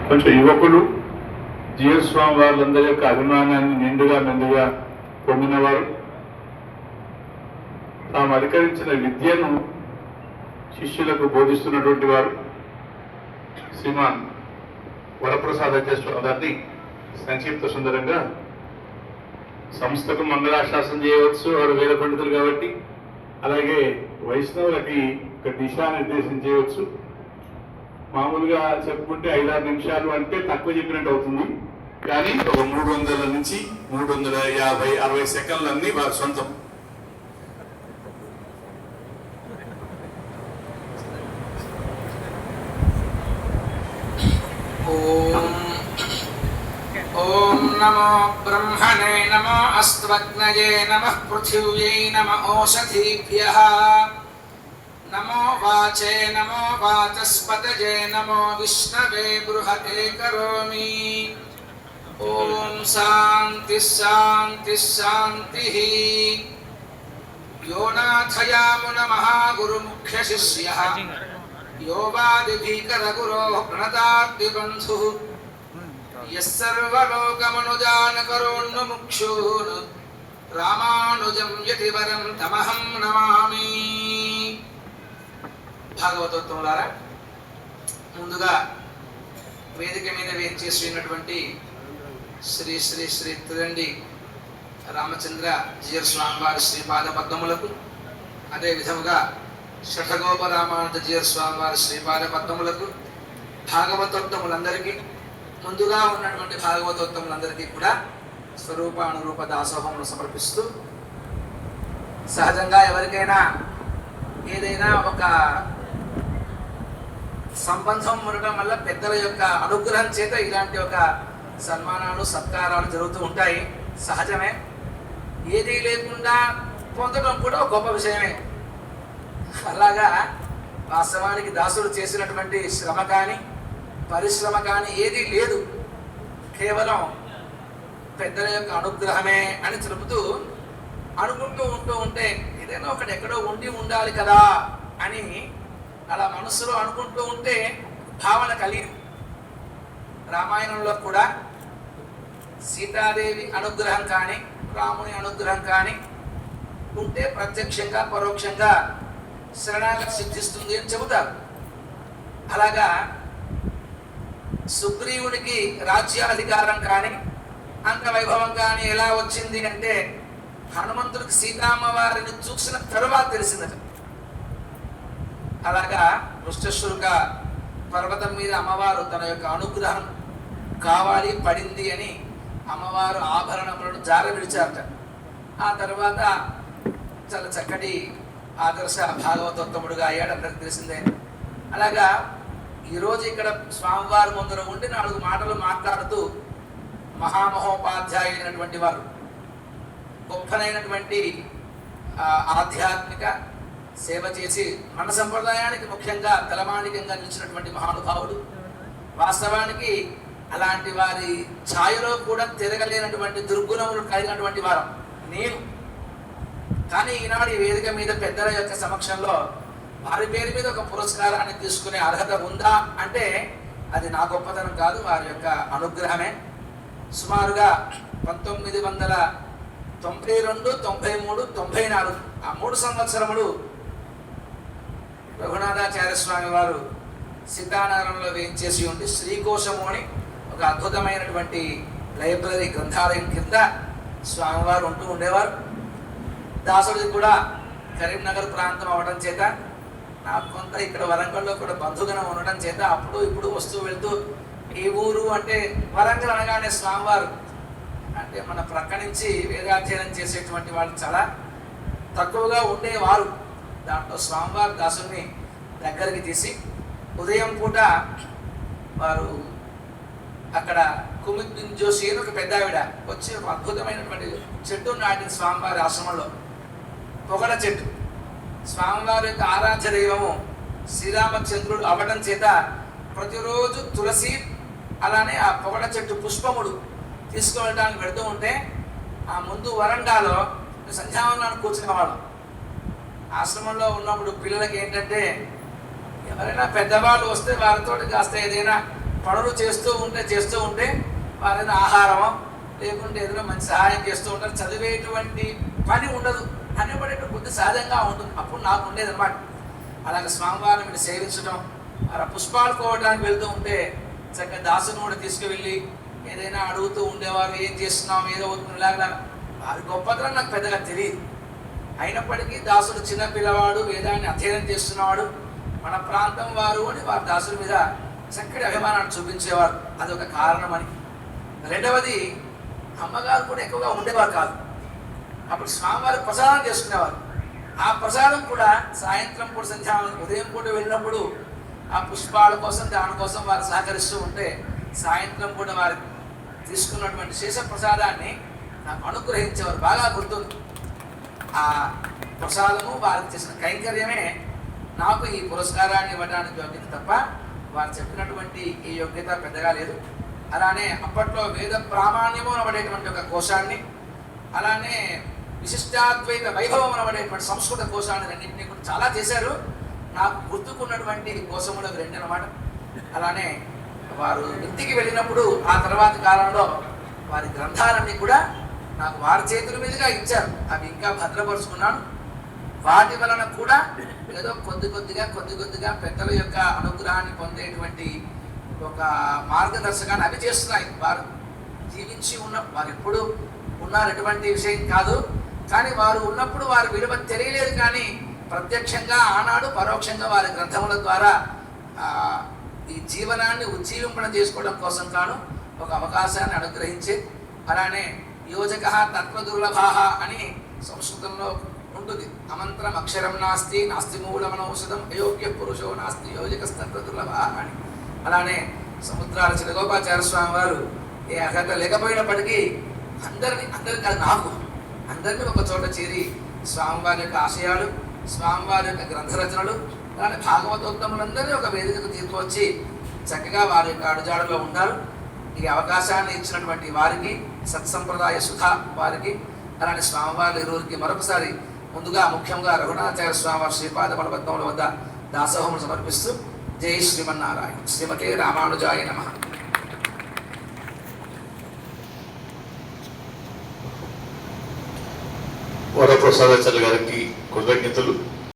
కొంచెం యువకులు జిఎస్ స్వామి వాళ్ళందరి యొక్క అభిమానాన్ని మెండుగా పొందినవారు, తాము అధికరించిన విద్యను శిష్యులకు బోధిస్తున్నటువంటి వారు శ్రీమాన్ వరప్రసాద్ అధ్యక్షుడు గారిని సంక్షిప్త సుందరంగా సంస్థకు మంగళాశాసనం చేయవచ్చు, వారు వేద పండితులు కాబట్టి. అలాగే వైష్ణవులకి ఒక దిశానిర్దేశం చేయవచ్చు. మామూలుగా చెప్పుకుంటే 5-6 నిమిషాలు అంటే తక్కువ చెప్పినట్టు అవుతుంది, కానీ ఒక 300 నుంచి 350-60 సెకండ్లు అన్నీ వారి సొంతం. ఓం నమో బ్రహ్మణే నమో అస్త్వగ్నయే నమః పృథివ్యై నమః ఓషధీభ్యః నమో వాచే నమో వాచస్పతయే నమో విష్ణవే బృహతే కరోమి. ఓం శాంతి శాంతి శాంతి. యో నాథయామున మహాగురు ముఖ్య శిష్యః యో వాదిభీకరగురోః ప్రణతాద్విబంధుః యస్సర్వలోకమనుజానకరోన్ముముక్షూన్ రామానుజం యతివరం తమహం నమామి. భాగవతోత్తములారా, ముందుగా వేదిక మీద వేయించేసినటువంటి శ్రీ శ్రీ శ్రీ త్రిదండి రామచంద్ర జీయర్ స్వామి వారి శ్రీపాద పద్మములకు, అదే విధముగా షఠగోప రామానంద జీయర్ స్వామి వారి శ్రీపాద పద్మములకు, భాగవతోత్తములందరికీ, ముందుగా ఉన్నటువంటి భాగవతోత్తములందరికీ కూడా స్వరూప అనురూప దాసోహమును సమర్పిస్తూ, సహజంగా ఎవరికైనా ఏదైనా ఒక సంబంధం ఉండటం వల్ల పెద్దల యొక్క అనుగ్రహం చేత ఇలాంటి ఒక సన్మానాలు సత్కారాలు జరుగుతూ ఉంటాయి, సహజమే. ఏదీ లేకుండా పొందడం కూడా ఒక గొప్ప విషయమే. అలాగా వాస్తవానికి దాసుడు చేసినటువంటి శ్రమ కానీ పరిశ్రమ కానీ ఏదీ లేదు, కేవలం పెద్దల యొక్క అనుగ్రహమే అని తెలుపుతూ అనుకుంటూ ఉంటే ఏదైనా ఒకటి ఎక్కడో ఉండాలి కదా అని అలా మనసులో అనుకుంటూ ఉంటే భావన కలిగి, రామాయణంలో కూడా సీతాదేవి అనుగ్రహం కానీ రాముని అనుగ్రహం కానీ ఉంటే ప్రత్యక్షంగా పరోక్షంగా శరణాగతి సిద్ధిస్తుంది అని చెబుతారు. అలాగా సుగ్రీవునికి రాజ్యాధికారం కానీ అంత వైభవం కానీ ఎలా వచ్చింది అంటే హనుమంతుడికి సీతామ్మవారిని చూసిన తరువాత తెలిసిందట. అలాగా వృష్టశృంగ పర్వతం మీద అమ్మవారు తన యొక్క అనుగ్రహం కావాలి పడింది అని అమ్మవారు ఆభరణములను జార విడిచారట. ఆ తర్వాత చాలా చక్కటి ఆదర్శ భాగవతోత్తముడుగా అయ్యాడు, అందరికి తెలిసిందే. అలాగా ఈరోజు ఇక్కడ స్వామివారి ముందర ఉండి 4 మాటలు మాట్లాడుతూ మహామహోపాధ్యాయులైనటువంటి వారు, గొప్పనైనటువంటి ఆధ్యాత్మిక సేవ చేసి మన సంప్రదాయానికి ముఖ్యంగా తలమానికంగా నిలిచినటువంటి మహానుభావుడు. వాస్తవానికి అలాంటి వారి ఛాయలో కూడా తిరగలేనటువంటి దుర్గుణములు కలిగినటువంటి వారు నేను. కానీ ఈనాడు ఈ వేదిక మీద పెద్దల యొక్క సమక్షంలో వారి పేరు మీద ఒక పురస్కారాన్ని తీసుకునే అర్హత ఉందా అంటే అది నా గొప్పతనం కాదు, వారి యొక్క అనుగ్రహమే. సుమారుగా 1992, 93, 94 ఆ 3 సంవత్సరములు రఘునాథాచార్య స్వామి వారు సీతానగరంలో వేయించేసి ఉండి శ్రీకోశము అని ఒక అద్భుతమైనటువంటి లైబ్రరీ గ్రంథాలయం కింద స్వామివారు ఉంటూ ఉండేవారు. దాసుడికి కూడా కరీంనగర్ ప్రాంతం అవ్వడం చేత, నాకు కొంత ఇక్కడ వరంగల్లో కూడా బంధుగణం ఉండడం చేత అప్పుడు ఇప్పుడు వస్తూ వెళ్తూ ఈ ఊరు అంటే వరంగల్ అనగానే స్వామివారు అంటే మన ప్రక్క నుంచి వేదాధ్యయనం చేసేటువంటి వాళ్ళు చాలా తక్కువగా ఉండేవారు. దాంట్లో స్వామివారి దాసుని దగ్గరికి తీసి ఉదయం పూట వారు అక్కడ కుమిద్ జోషి అని ఒక పెద్ద ఆవిడ వచ్చి ఒక అద్భుతమైనటువంటి చెట్టు నాటిన స్వామివారి ఆశ్రమంలో, పొగడ చెట్టు. స్వామివారి యొక్క ఆరాధ్య దైవము శ్రీరామచంద్రుడు అవ్వడం చేత ప్రతిరోజు తులసి అలానే ఆ పొగడ చెట్టు పుష్పములు తీసుకువెళ్ళడానికి పెడుతూ ఉంటే ఆ ముందు వరండాలో సంధ్యావనాన్ని కూర్చునేవాడు. ఆశ్రమంలో ఉన్నప్పుడు పిల్లలకి ఏంటంటే ఎవరైనా పెద్దవాళ్ళు వస్తే వారితో కాస్త ఏదైనా పనులు చేస్తూ ఉంటే వారైనా ఆహారమో లేకుంటే ఏదైనా మంచి సహాయం చేస్తూ ఉంటారు. చదివేటువంటి పని ఉండదు, అనేటువంటి బుద్ధి సహజంగా ఉంటుంది. అప్పుడు నాకు ఉండేది అనమాట. అలాగే స్వామివారిని మీరు సేవించడం, అలా పుష్పాలు కోవడానికి వెళ్తూ ఉంటే చక్కగా దాసుని కూడా తీసుకువెళ్ళి ఏదైనా అడుగుతూ ఉండేవారు, ఏం చేస్తున్నాం, ఏదో అవుతుంది ఇలాగా. అది గొప్పతనం నాకు పెద్దగా తెలియదు. అయినప్పటికీ దాసుడు చిన్న పిల్లవాడు, వేదాన్ని అధ్యయనం చేస్తున్నవాడు, మన ప్రాంతం వారు అని వారి దాసుడి మీద చక్కటి అభిమానాన్ని చూపించేవారు. అదొక కారణమని. రెండవది, అమ్మగారు కూడా ఎక్కువగా ఉండేవారు కాదు. అప్పుడు స్వామివారు ప్రసాదం చేసుకునేవారు. ఆ ప్రసాదం కూడా సాయంత్రం పూట ఉదయం పూట వెళ్ళినప్పుడు ఆ పుష్పాల కోసం దానికోసం వారు సహకరిస్తూ ఉంటే సాయంత్రం పూట వారు తీసుకున్నటువంటి శేష ప్రసాదాన్ని నాకు అనుగ్రహించేవారు. బాగా గుర్తుంది. ఆ ప్రసాదము వారికి చేసిన కైంకర్యమే నాకు ఈ పురస్కారాన్ని ఇవ్వడానికి యోగ్యత తప్ప వారు చెప్పినటువంటి ఈ యోగ్యత పెద్దగా లేదు. అలానే అప్పట్లో వేద ప్రామాణ్యము అనబడేటువంటి ఒక కోశాన్ని, అలానే విశిష్టాద్వైత వైభవం అనబడేటువంటి సంస్కృత కోశాన్ని రెండింటినీ కూడా చాలా చేశారు. నాకు గుర్తుకున్నటువంటి కోశములకు రెండు అన్నమాట. అలానే వారు ఇంటికి వెళ్ళినప్పుడు ఆ తర్వాతి కాలంలో వారి గ్రంథాలన్నీ కూడా నాకు వారి చేతుల మీదుగా ఇచ్చారు. అవి ఇంకా భద్రపరుచుకున్నాను. వాటి వలన కూడా ఏదో కొద్ది కొద్దిగా పెద్దల యొక్క అనుగ్రహాన్ని పొందేటువంటి ఒక మార్గదర్శకాన్ని అవి చేస్తున్నాయి. వారు జీవించి వారు ఎప్పుడు ఉన్నారు ఎటువంటి విషయం కాదు, కానీ వారు ఉన్నప్పుడు వారి విలువ తెలియలేదు. కానీ ప్రత్యక్షంగా ఆనాడు పరోక్షంగా వారి గ్రంథముల ద్వారా ఈ జీవనాన్ని ఉజ్జీవింపడం చేసుకోవడం కోసం కాను ఒక అవకాశాన్ని అనుగ్రహించి, అలానే యోజక తత్వదుర్లభాహ అని సంస్కృతంలో ఉంటుంది. అమంత్రం అక్షరం నాస్తి మూలమనౌషధం అయోగ్య పురుషో నాస్తి యోజకస్తత్వదుర్లభాహ అని. అలానే సముద్రాల చిరగోపాచార్య స్వామి వారు ఏ అర్హత లేకపోయినప్పటికీ అందరినీ నాకు అందరినీ ఒక చోట చేరి స్వామివారి యొక్క ఆశయాలు, స్వామివారి యొక్క గ్రంథరచనలు, అలానే భాగవతోత్తములందరినీ ఒక వేదికకు తీసుకొచ్చి చక్కగా వారి యొక్క అడుజాడులో ఉన్నారు. ఈ అవకాశాన్ని ఇచ్చినటువంటి వారికి, సత్సంప్రదాయ సుధ వారికి, అలానే స్వామివారి ఇరువురికి మరొకసారి ముందుగా ముఖ్యంగా రఘునాథాచార్య స్వామివారి శ్రీపాద బలపద్మముల వద్ద దాసోహములు సమర్పిస్తూ జై శ్రీమన్నారాయణ. శ్రీమతే రామానుజాయ నమః. వరప్రసాదాచార్య గారికి కృతజ్ఞతలు.